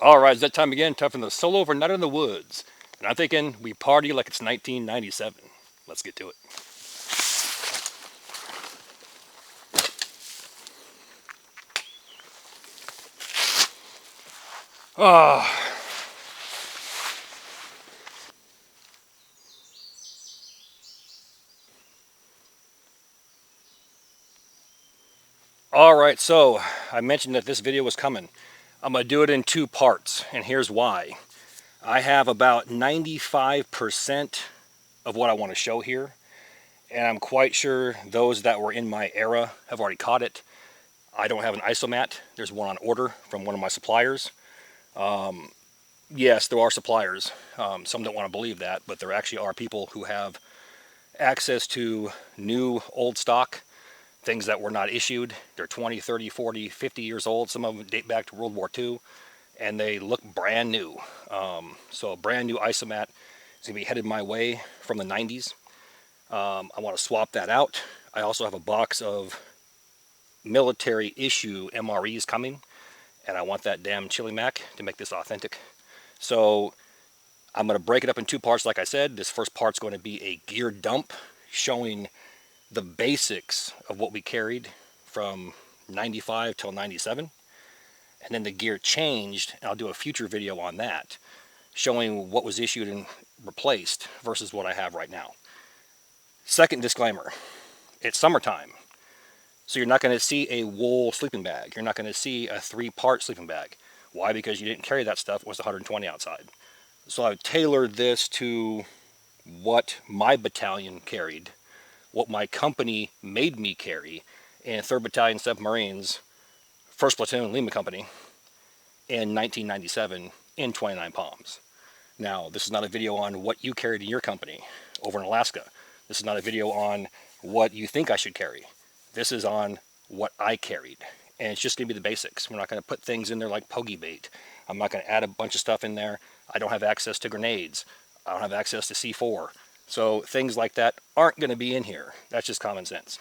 All right, it's that time again. Time for the solo overnight in the woods. And I'm thinking we party like it's 1997. Let's get to it. Ah, all right, so I mentioned that this video was coming. I'm going to do it in two parts, and here's why. I have about 95% of what I want to show here, and I'm quite sure those that were in my era have already caught it. I don't have an isomat. There's one on order from one of my suppliers. Yes, there are suppliers. Some don't want to believe that, but there actually are people who have access to new old stock, things that were not issued. They're 20, 30, 40, 50 years old. Some of them date back to World War II, and they look brand new. So a brand new isomat is going to be headed my way from the 90s. I want to swap that out. I also have a box of military issue MREs coming, and I want that damn chili mac to make this authentic. So I'm going to break it up in two parts, like I said. This first part's going to be a gear dump showing the basics of what we carried from 95 till 97. And then the gear changed, and I'll do a future video on that, showing what was issued and replaced versus what I have right now. Second disclaimer, it's summertime. So you're not going to see a wool sleeping bag. You're not going to see a 3-part sleeping bag. Why? Because you didn't carry that stuff. It was 120 outside. So I've tailored this to what my battalion carried, what my company made me carry in 3rd Battalion 7th Marines, 1st Platoon Lima Company in 1997 in 29 Palms. Now, this is not a video on what you carried in your company over in Alaska. This is not a video on what you think I should carry. This is on what I carried. And it's just going to be the basics. We're not going to put things in there like pogey bait. I'm not going to add a bunch of stuff in there. I don't have access to grenades. I don't have access to C4. So things like that aren't going to be in here. That's just common sense.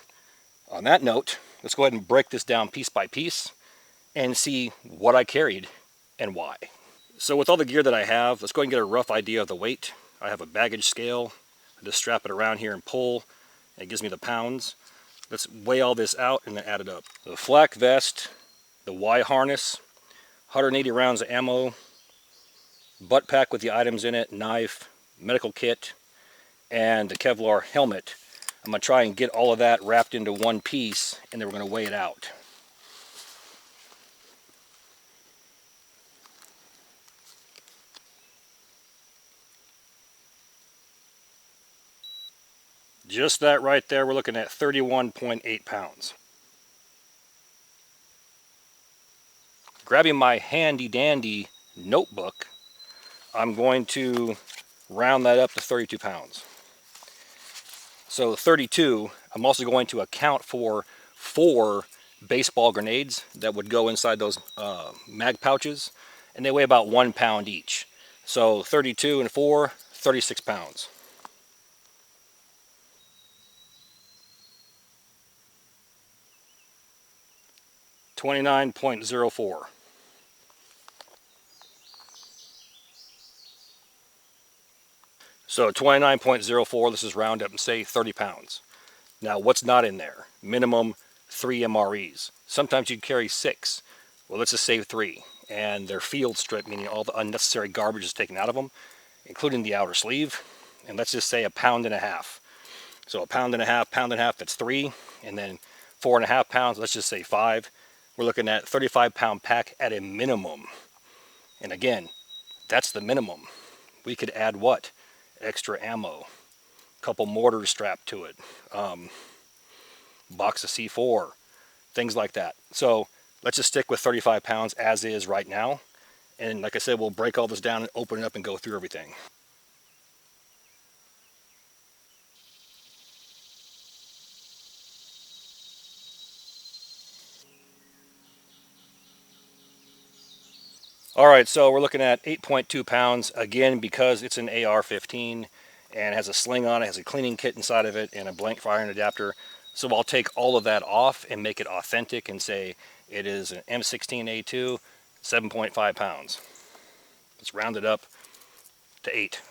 On that note, let's go ahead and break this down piece by piece and see what I carried and why. So with all the gear that I have, let's go ahead and get a rough idea of the weight. I have a baggage scale. I just strap it around here and pull. And it gives me the pounds. Let's weigh all this out and then add it up. The flak vest, the Y harness, 180 rounds of ammo, butt pack with the items in it, knife, medical kit, and the Kevlar helmet. I'm going to try and get all of that wrapped into one piece, and then we're going to weigh it out. Just that right there, we're looking at 31.8 pounds. Grabbing my handy dandy notebook, I'm going to round that up to 32 pounds. So 32, I'm also going to account for 4 baseball grenades that would go inside those mag pouches, and they weigh about 1 pound each. So 32 and 4, 36 pounds. $29.04. So 29.04, let's just round up and say 30 pounds. Now what's not in there? Minimum 3 MREs. Sometimes you'd carry 6. Well, let's just say 3. And they're field strip, meaning all the unnecessary garbage is taken out of them, including the outer sleeve. And let's just say a pound and a half. So a pound and a half, that's 3. And then 4.5 pounds, let's just say 5. We're looking at 35-pound pack at a minimum. And again, that's the minimum. We could add what? Extra ammo, couple mortars strapped to it, box of C4, things like that. So let's just stick with 35 pounds as is right now. And like I said, we'll break all this down and open it up and go through everything. All right, so we're looking at 8.2 pounds, again, because it's an AR-15 and has a sling on it, has a cleaning kit inside of it, and a blank firing adapter. So I'll take all of that off and make it authentic and say it is an M16A2, 7.5 pounds. Let's round it up to 8.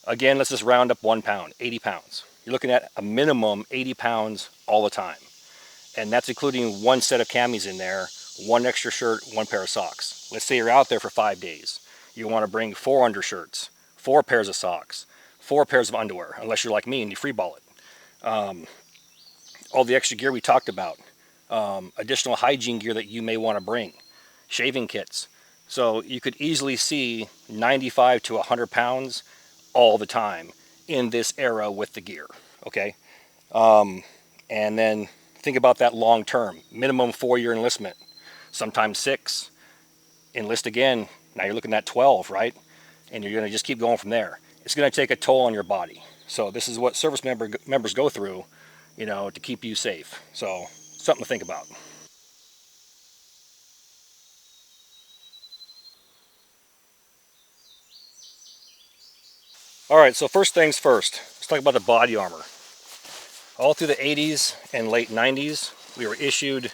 Again, let's just round up 1 pound, 80 pounds. You're looking at a minimum 80 pounds all the time. And that's including one set of camis in there, one extra shirt, one pair of socks. Let's say you're out there for 5 days. You want to bring 4 undershirts, 4 pairs of socks, 4 pairs of underwear, unless you're like me and you freeball it. All the extra gear we talked about, additional hygiene gear that you may want to bring, shaving kits. So you could easily see 95 to 100 pounds all the time in this era with the gear, okay? And then think about that long term, minimum 4-year enlistment, sometimes 6, enlist again, now you're looking at 12, right? And you're gonna just keep going from there. It's gonna take a toll on your body. So this is what service members go through, you know, to keep you safe. So something to think about. All right, so first things first, let's talk about the body armor. All through the 80s and late 90s, we were issued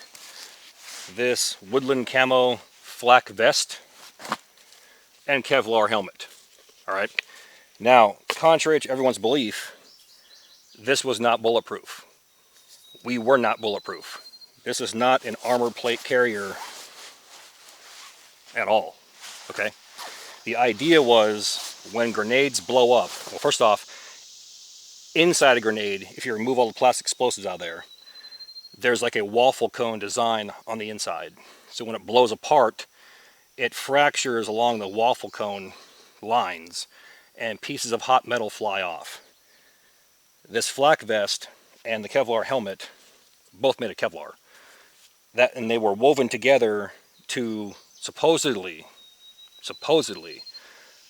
this woodland camo flak vest and Kevlar helmet. All right. Now, contrary to everyone's belief, this was not bulletproof. We were not bulletproof. This is not an armor plate carrier at all. Okay. The idea was when grenades blow up, well, first off, inside a grenade, if you remove all the plastic explosives out of there, there's like a waffle cone design on the inside. So when it blows apart, it fractures along the waffle cone lines and pieces of hot metal fly off. This flak vest and the Kevlar helmet, both made of Kevlar, and they were woven together to supposedly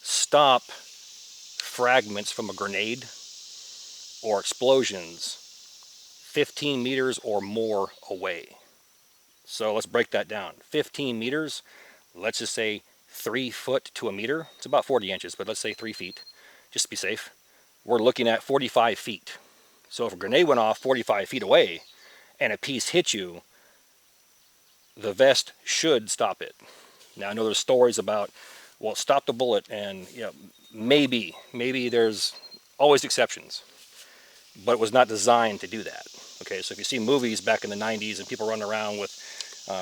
stop fragments from a grenade or explosions 15 meters or more away. So let's break that down. 15 meters, let's just say 3 foot to a meter. It's about 40 inches, but let's say 3 feet, just to be safe. We're looking at 45 feet. So if a grenade went off 45 feet away and a piece hit you, the vest should stop it. Now I know there's stories about, well, stop the bullet, and you know, maybe there's always exceptions, but it was not designed to do that. Okay, so if you see movies back in the 90s and people running around with,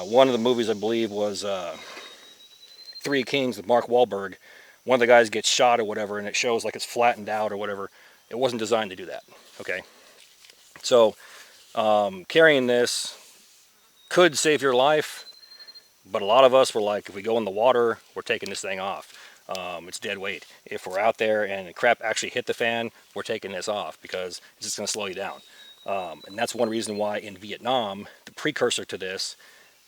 one of the movies I believe was Three Kings with Mark Wahlberg, one of the guys gets shot or whatever and it shows like it's flattened out or whatever. It wasn't designed to do that. Okay, so carrying this could save your life, but a lot of us were like, if we go in the water, we're taking this thing off. It's dead weight. If we're out there and the crap actually hit the fan, we're taking this off because it's just going to slow you down. And that's one reason why in Vietnam, the precursor to this,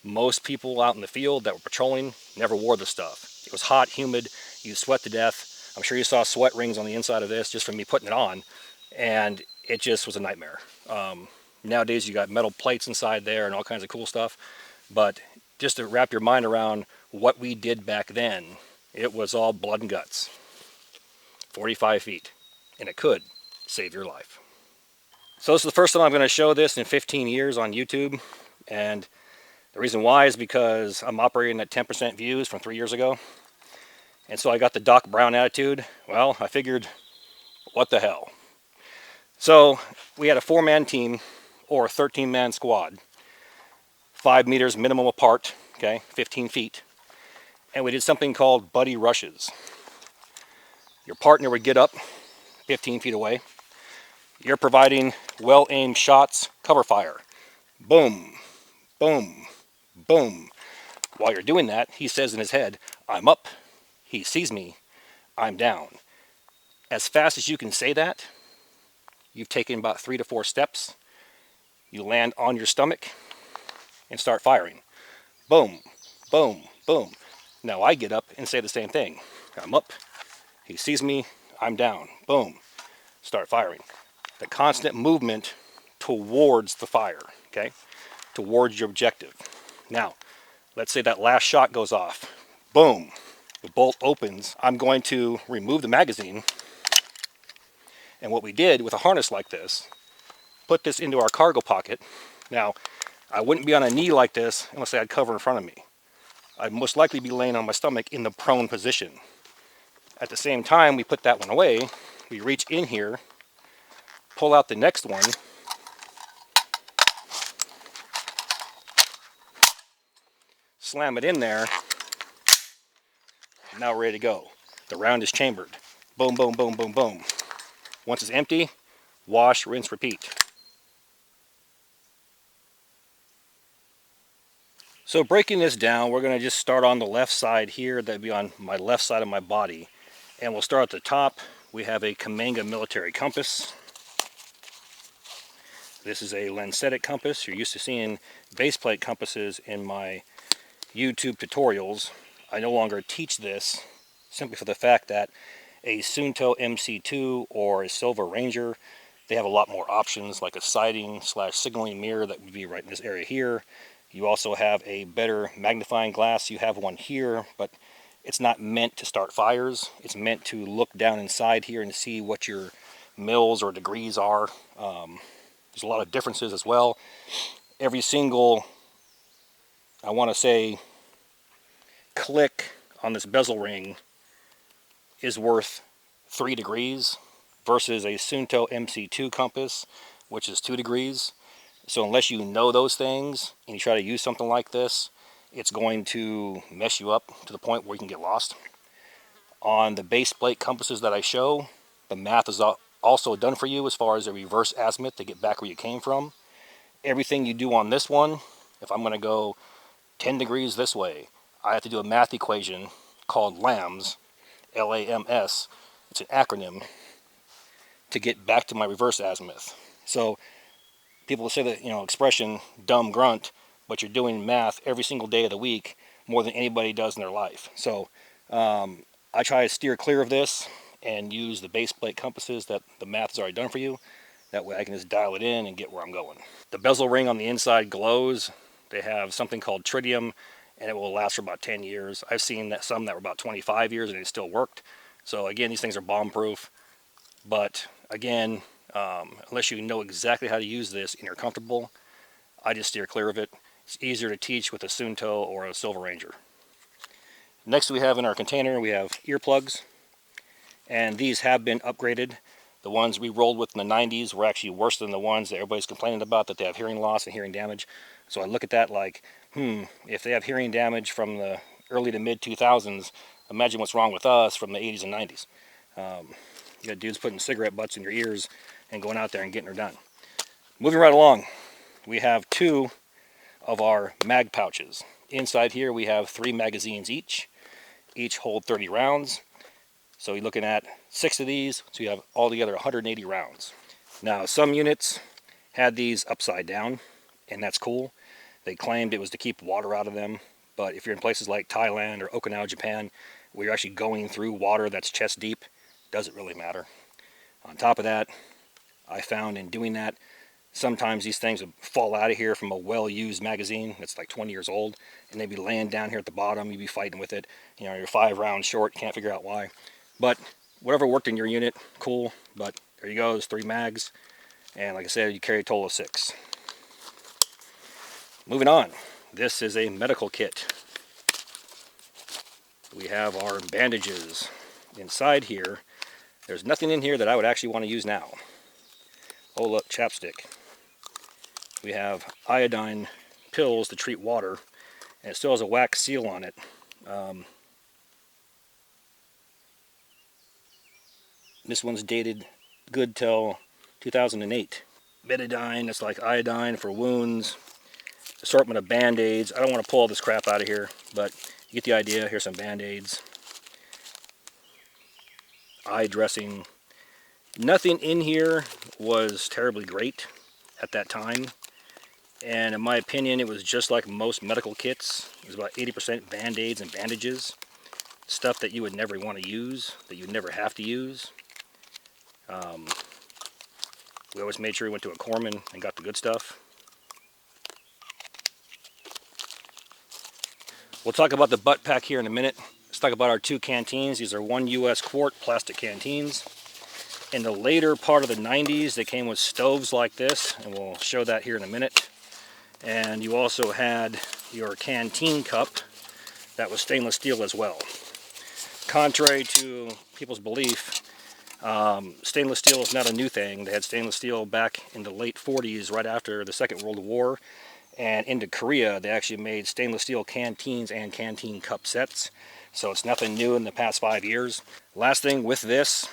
most people out in the field that were patrolling never wore this stuff. It was hot, humid, you sweat to death. I'm sure you saw sweat rings on the inside of this just from me putting it on, and it just was a nightmare. Nowadays you got metal plates inside there and all kinds of cool stuff, but just to wrap your mind around what we did back then, it was all blood and guts. 45 feet, and it could save your life. So this is the first time I'm going to show this in 15 years on YouTube, and the reason why is because I'm operating at 10% views from 3 years ago, and so I got the Doc Brown attitude. Well, I figured, what the hell? So we had a 4-man team or a 13-man squad, 5 meters minimum apart, okay, 15 feet, and we did something called buddy rushes. Your partner would get up 15 feet away. You're providing well-aimed shots, cover fire. Boom, boom, boom. While you're doing that, he says in his head, I'm up. He sees me, I'm down. As fast as you can say that, you've taken about 3 to 4 steps. You land on your stomach and start firing. Boom, boom, boom. Now I get up and say the same thing. I'm up. He sees me, I'm down. Boom. Start firing. The constant movement towards the fire, okay? Towards your objective. Now, let's say that last shot goes off. Boom. The bolt opens. I'm going to remove the magazine. And what we did with a harness like this, put this into our cargo pocket. Now, I wouldn't be on a knee like this unless I had cover in front of me. I'd most likely be laying on my stomach in the prone position. At the same time, we put that one away. We reach in here, pull out the next one, slam it in there. Now we're ready to go. The round is chambered. Boom, boom, boom, boom, boom. Once it's empty, wash, rinse, repeat. So breaking this down, we're going to just start on the left side here. That'd be on my left side of my body. And we'll start at the top. We have a Kamanga military compass. This is a lensetic compass. You're used to seeing base plate compasses in my YouTube tutorials. I no longer teach this simply for the fact that a Suunto MC2 or a Silver Ranger, they have a lot more options, like a sighting / signaling mirror that would be right in this area here. You also have a better magnifying glass. You have one here, but it's not meant to start fires. It's meant to look down inside here and see what your mils or degrees are. There's a lot of differences as well. Every single, I want to say, click on this bezel ring is worth 3 degrees versus a Suunto MC2 compass, which is 2 degrees. So unless you know those things and you try to use something like this, it's going to mess you up to the point where you can get lost. On the base plate compasses that I show, the math is also done for you as far as a reverse azimuth to get back where you came from. Everything you do on this one, if I'm going to go 10 degrees this way, I have to do a math equation called LAMS, L-A-M-S. It's an acronym to get back to my reverse azimuth. So people say that, expression, dumb grunt, but you're doing math every single day of the week more than anybody does in their life. So I try to steer clear of this and use the base plate compasses that the math is already done for you. That way I can just dial it in and get where I'm going. The bezel ring on the inside glows. They have something called tritium, and it will last for about 10 years. I've seen some that were about 25 years and it still worked. So again, these things are bomb-proof. But again, unless you know exactly how to use this and you're comfortable, I just steer clear of it. It's easier to teach with a Suunto or a Silver Ranger. Next we have in our container, we have earplugs. And these have been upgraded. The ones we rolled with in the 90s were actually worse than the ones that everybody's complaining about, that they have hearing loss and hearing damage. So I look at that like, if they have hearing damage from the early to mid 2000s, imagine what's wrong with us from the 80s and 90s. You got dudes putting cigarette butts in your ears and going out there and getting her done. Moving right along, we have 2 of our mag pouches. Inside here we have 3 magazines each hold 30 rounds. So you're looking at 6 of these, so you have altogether 180 rounds. Now some units had these upside down, and that's cool. They claimed it was to keep water out of them, but if you're in places like Thailand or Okinawa, Japan, where you're actually going through water that's chest deep, doesn't really matter. On top of that, I found in doing that, sometimes these things would fall out of here from a well-used magazine that's like 20 years old, and they'd be laying down here at the bottom. You'd be fighting with it. You're 5 rounds short, can't figure out why. But whatever worked in your unit, cool. But there you go, there's 3 mags. And like I said, you carry a total of 6. Moving on, this is a medical kit. We have our bandages. Inside here, there's nothing in here that I would actually want to use now. Oh look, chapstick. We have iodine pills to treat water, and it still has a wax seal on it. This one's dated good till 2008. Betadine, that's like iodine for wounds. Assortment of band-aids. I don't want to pull all this crap out of here, but you get the idea. Here's some band-aids. Eye dressing. Nothing in here was terribly great at that time. And in my opinion, it was just like most medical kits. It was about 80% band-aids and bandages. Stuff that you would never want to use, that you'd never have to use. We always made sure we went to a corpsman and got the good stuff. We'll talk about the butt pack here in a minute. Let's talk about our 2 canteens. These are 1 US quart plastic canteens. In the later part of the 90s, they came with stoves like this, and we'll show that here in a minute. And you also had your canteen cup that was stainless steel as well. Contrary to people's belief, stainless steel is not a new thing. They had stainless steel back in the late 40s, right after the Second World War. And into Korea, they actually made stainless steel canteens and canteen cup sets. So it's nothing new in the past 5 years. Last thing with this,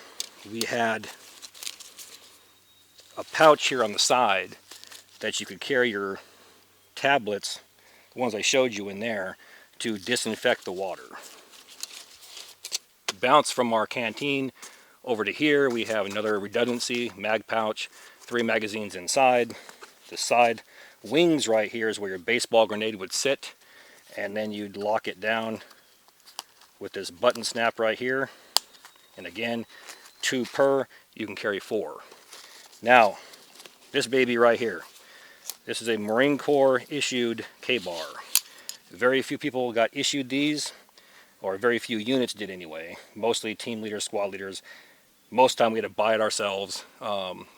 we had a pouch here on the side that you could carry your tablets, the ones I showed you in there, to disinfect the water. Bounce from our canteen over to here, we have another redundancy mag pouch, 3 magazines inside. The side wings right here is where your baseball grenade would sit, and then you'd lock it down with this button snap right here. And again, 2 per, you can carry 4. Now, this baby right here, this is a Marine Corps issued K-bar. Very few people got issued these, or very few units did anyway. Mostly team leaders, squad leaders. Most time we had to buy it ourselves,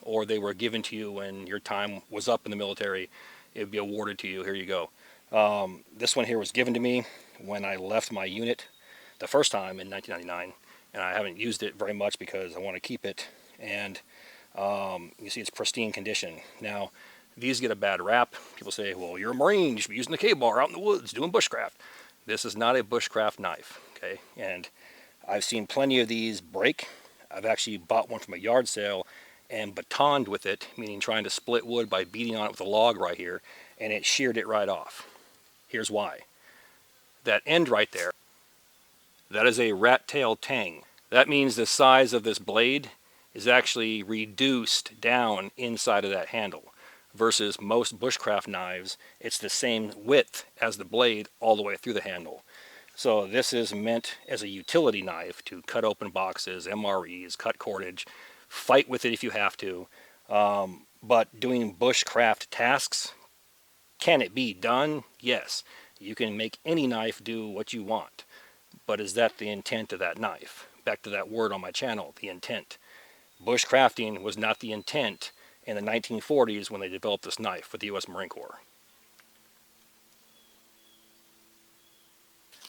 or they were given to you when your time was up in the military. It would be awarded to you. Here you go. This one here was given to me when I left my unit the first time in 1999, and I haven't used it very much because I want to keep it. And you see it's pristine condition. Now, these get a bad rap. People say, well, you're a Marine, you should be using the K-bar out in the woods doing bushcraft. This is not a bushcraft knife, okay? And I've seen plenty of these break. I've actually bought one from a yard sale and batoned with it, meaning trying to split wood by beating on it with a log right here, and it sheared it right off. Here's why. That end right there, that is a rat tail tang. That means the size of this blade is actually reduced down inside of that handle. Versus most bushcraft knives, it's the same width as the blade all the way through the handle. So this is meant as a utility knife to cut open boxes, MREs, cut cordage, fight with it if you have to. But doing bushcraft tasks, can it be done? Yes. You can make any knife do what you want. But is that the intent of that knife? Back to that word on my channel, the intent. Bushcrafting was not the intent in the 1940s when they developed this knife for the U.S. Marine Corps.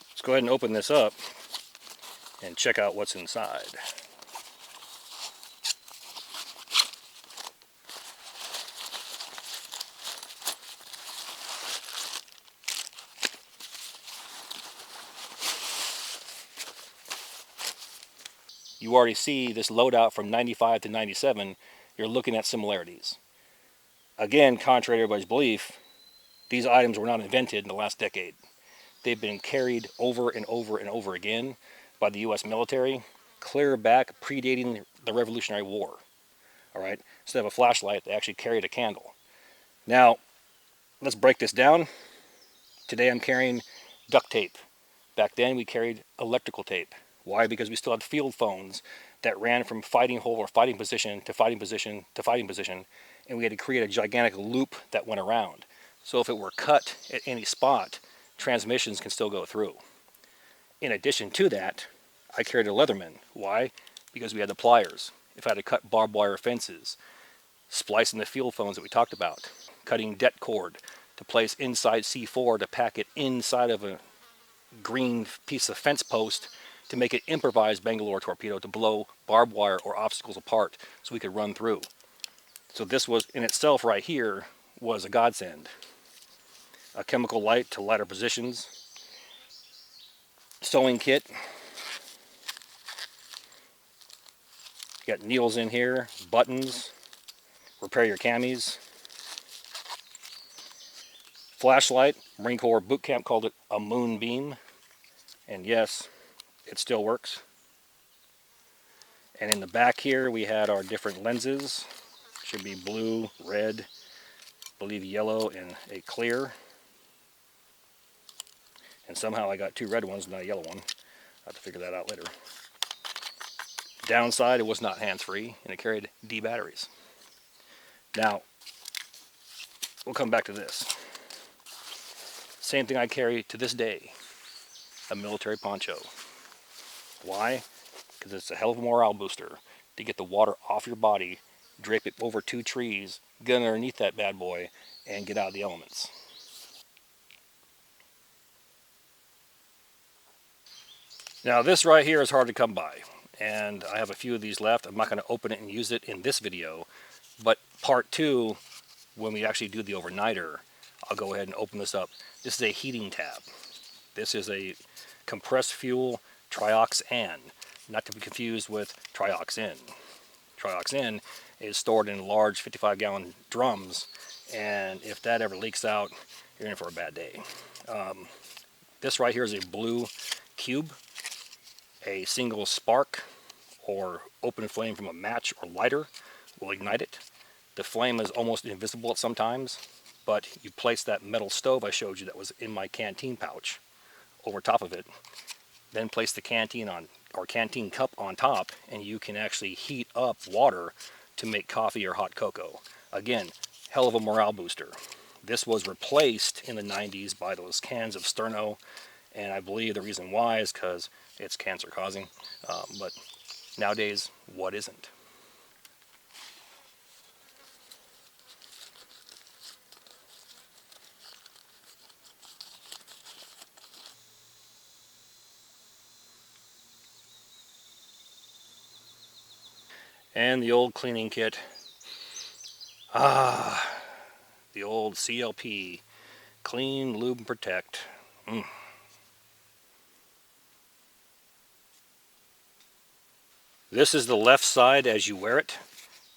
Let's go ahead and open this up and check out what's inside. You already see this loadout from 95 to 97. You're looking at similarities. Again, contrary to everybody's belief, these items were not invented in the last decade. They've been carried over and over and over again by the U.S. military, clear back, predating the Revolutionary War. All right? Instead of a flashlight, they actually carried a candle. Now, let's break this down. Today I'm carrying duct tape. Back then we carried electrical tape. Why? Because we still had field phones that ran from fighting hole or fighting position to fighting position to fighting position, and we had to create a gigantic loop that went around. So if it were cut at any spot, transmissions can still go through. In addition to that, I carried a Leatherman. Why? Because we had the pliers. If I had to cut barbed wire fences, splicing the field phones that we talked about, cutting det cord to place inside C4 to pack it inside of a green piece of fence post to make it improvised Bangalore torpedo to blow barbed wire or obstacles apart so we could run through. So this was in itself right here was a godsend. A chemical light to lighter positions, sewing kit, you got needles in here, buttons, repair your camis, flashlight. Marine Corps boot camp called it a moonbeam, and yes, it still works. And in the back here we had our different lenses. Should be blue, red, I believe yellow, and a clear. And somehow I got 2 red ones, not a yellow one. I'll have to figure that out later. Downside, it was not hands-free, and it carried D batteries. Now, we'll come back to this. Same thing I carry to this day, a military poncho. Why? Because it's a hell of a morale booster to get the water off your body, drape it over 2 trees, get underneath that bad boy, and get out of the elements. Now this right here is hard to come by, and I have a few of these left. I'm not going to open it and use it in this video, but part 2, when we actually do the overnighter, I'll go ahead and open this up. This is a heating tab. This is a compressed fuel trioxan, not to be confused with trioxin. Trioxin is stored in large 55-gallon drums, and if that ever leaks out, you're in for a bad day. This right here is a blue cube. A single spark or open flame from a match or lighter will ignite it. The flame is almost invisible at some times, but you place that metal stove I showed you that was in my canteen pouch over top of it, then place the canteen on or canteen cup on top, and you can actually heat up water to make coffee or hot cocoa. Again, hell of a morale booster. This was replaced in the 90s by those cans of Sterno, and I believe the reason why is because it's cancer causing, but nowadays, what isn't? And the old cleaning kit. The old CLP, Clean, Lube, and Protect. This is the left side as you wear it.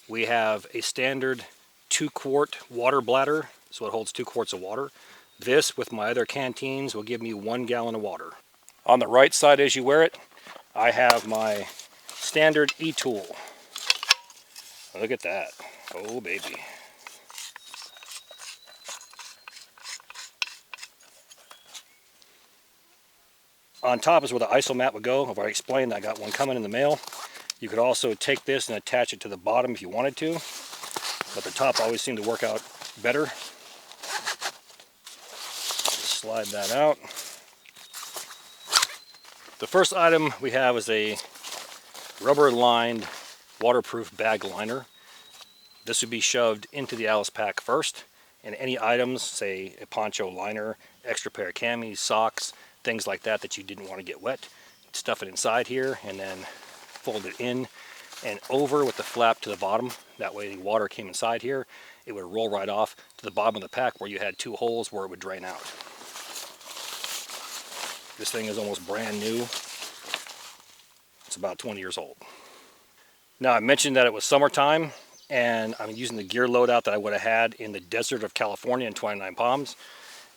We have a standard 2-quart water bladder, so it holds 2 quarts of water. This, with my other canteens, will give me 1 gallon of water. On the right side as you wear it, I have my standard e-tool. Look at that. Oh, baby. On top is where the isomat would go. I've already explained I got one coming in the mail. You could also take this and attach it to the bottom if you wanted to, but the top always seemed to work out better. Just slide that out. The first item we have is a rubber-lined waterproof bag liner. This would be shoved into the Alice pack first, and any items, say a poncho liner, extra pair of camis, socks, things like that that you didn't want to get wet, stuff it inside here and then fold it in and over with the flap to the bottom. That way the water came inside here, it would roll right off to the bottom of the pack where you had 2 holes where it would drain out. This thing is almost brand new. It's about 20 years old. Now, I mentioned that it was summertime, and I'm using the gear loadout that I would have had in the desert of California in 29 Palms.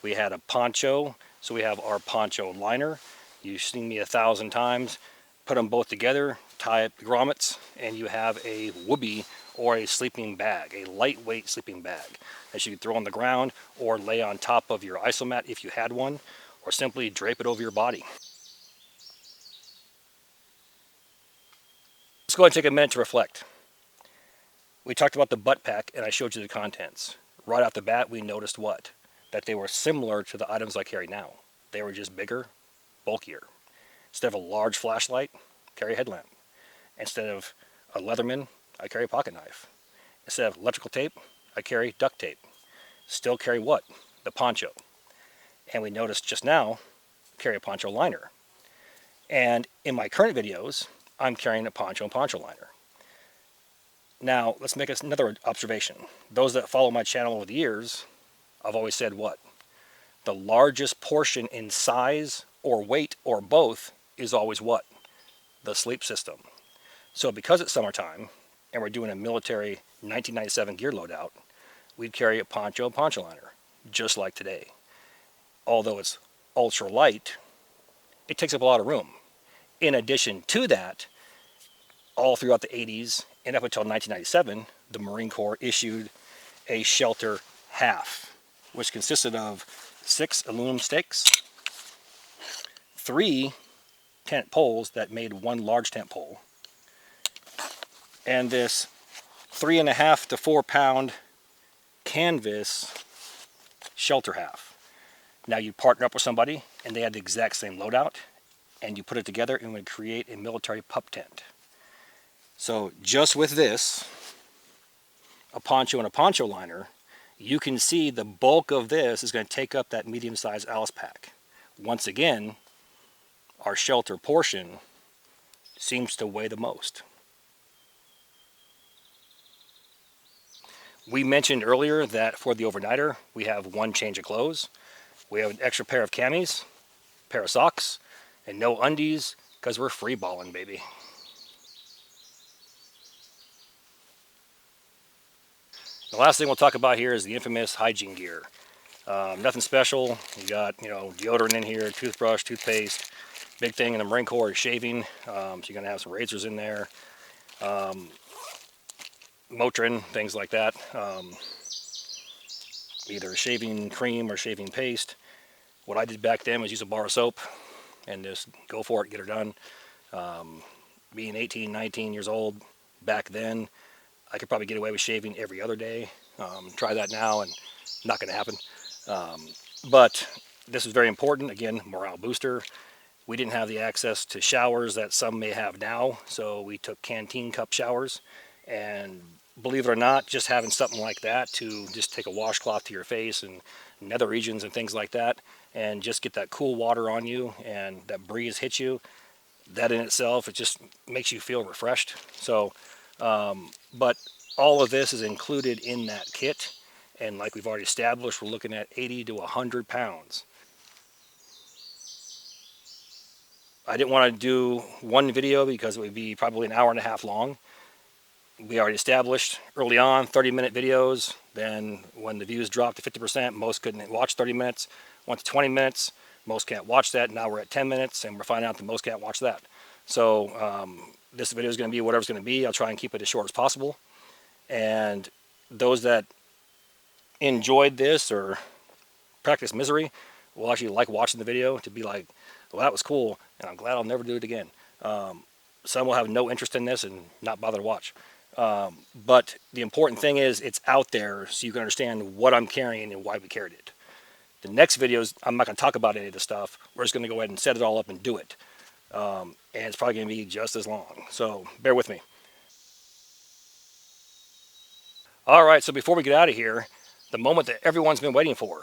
We had a poncho, so we have our poncho liner. You've seen me 1,000 times. Put them both together, tie up the grommets, and you have a whoopee or a sleeping bag, a lightweight sleeping bag that you can throw on the ground or lay on top of your isomat if you had one, or simply drape it over your body. Let's go ahead and take a minute to reflect. We talked about the butt pack and I showed you the contents. Right off the bat, we noticed what? That they were similar to the items I carry now. They were just bigger, bulkier. Instead of a large flashlight, carry a headlamp. Instead of a Leatherman, I carry a pocket knife. Instead of electrical tape, I carry duct tape. Still carry what? The poncho. And we noticed just now, carry a poncho liner. And in my current videos, I'm carrying a poncho and poncho liner. Now, let's make another observation. Those that follow my channel over the years, I've always said what? The largest portion in size or weight or both is always what? The sleep system. So because it's summertime and we're doing a military 1997 gear loadout, we'd carry a poncho and poncho liner, just like today. Although it's ultra light, it takes up a lot of room. In addition to that, all throughout the 80s and up until 1997, the Marine Corps issued a shelter half, which consisted of 6 aluminum stakes, 3 tent poles that made 1 large tent pole, and this 3.5 to 4 pound canvas shelter half. Now you partner up with somebody and they had the exact same loadout, and you put it together and would create a military pup tent. So just with this, a poncho and a poncho liner, you can see the bulk of this is going to take up that medium-sized Alice pack. Once again, our shelter portion seems to weigh the most. We mentioned earlier that for the overnighter, we have one change of clothes. We have an extra pair of camis, pair of socks, and no undies because we're free balling, baby. The last thing we'll talk about here is the infamous hygiene gear. Nothing special. You got, deodorant in here, toothbrush, toothpaste. Big thing in the Marine Corps is shaving. So you're gonna have some razors in there, Motrin, things like that. Either shaving cream or shaving paste. What I did back then was use a bar of soap and just go for it, get her done. Being 18, 19 years old back then, I could probably get away with shaving every other day. Try that now and not going to happen. But this is very important. Again, morale booster. We didn't have the access to showers that some may have now, so we took canteen cup showers. And believe it or not, just having something like that to just take a washcloth to your face and nether regions and things like that, and just get that cool water on you and that breeze hits you, that in itself, it just makes you feel refreshed. So, but all of this is included in that kit. And like we've already established, we're looking at 80 to 100 pounds. I didn't want to do one video because it would be probably an hour and a half long. We already established early on 30-minute videos. Then when the views dropped to 50%, most couldn't watch 30 minutes. Went to 20 minutes, most can't watch that. Now we're at 10 minutes and we're finding out that most can't watch that. So this video is going to be whatever's going to be. I'll try and keep it as short as possible. And those that enjoyed this or practice misery will actually like watching the video to be like, well, that was cool, and I'm glad I'll never do it again. Some will have no interest in this and not bother to watch. But the important thing is it's out there so you can understand what I'm carrying and why we carried it. The next videos, I'm not going to talk about any of the stuff. We're just going to go ahead and set it all up and do it. And it's probably going to be just as long. So bear with me. All right, so before we get out of here, the moment that everyone's been waiting for.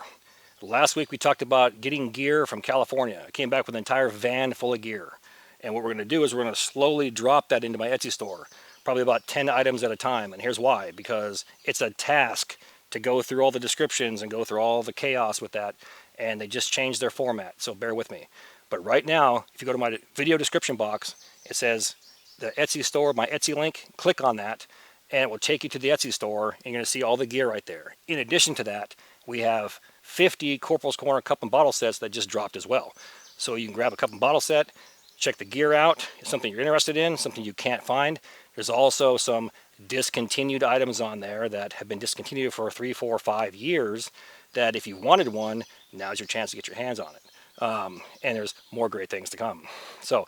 Last week we talked about getting gear from California. I came back with an entire van full of gear. And what we're going to do is we're going to slowly drop that into my Etsy store. Probably about 10 items at a time. And here's why. Because it's a task to go through all the descriptions and go through all the chaos with that. And they just changed their format, so bear with me. But right now, if you go to my video description box, it says the Etsy store, my Etsy link. Click on that and it will take you to the Etsy store and you're going to see all the gear right there. In addition to that, we have 50 Corporals Corner cup and bottle sets that just dropped as well. So you can grab a cup and bottle set, check the gear out. It's something you're interested in, something you can't find. There's also some discontinued items on there that have been discontinued for 3, 4, 5 years that if you wanted one, now's your chance to get your hands on it. And there's more great things to come. So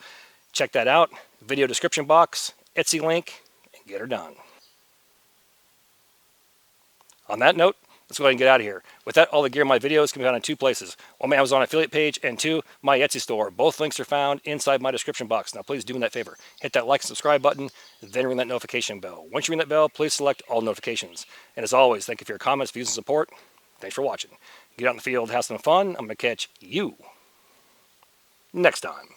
check that out. Video description box, Etsy link, and get her done. On that note, let's go ahead and get out of here. With that, all the gear in my videos can be found in 2 places. One, my Amazon affiliate page, and 2, my Etsy store. Both links are found inside my description box. Now, please do me that favor. Hit that like and subscribe button, then ring that notification bell. Once you ring that bell, please select all notifications. And as always, thank you for your comments, views, and support. Thanks for watching. Get out in the field, have some fun. I'm going to catch you next time.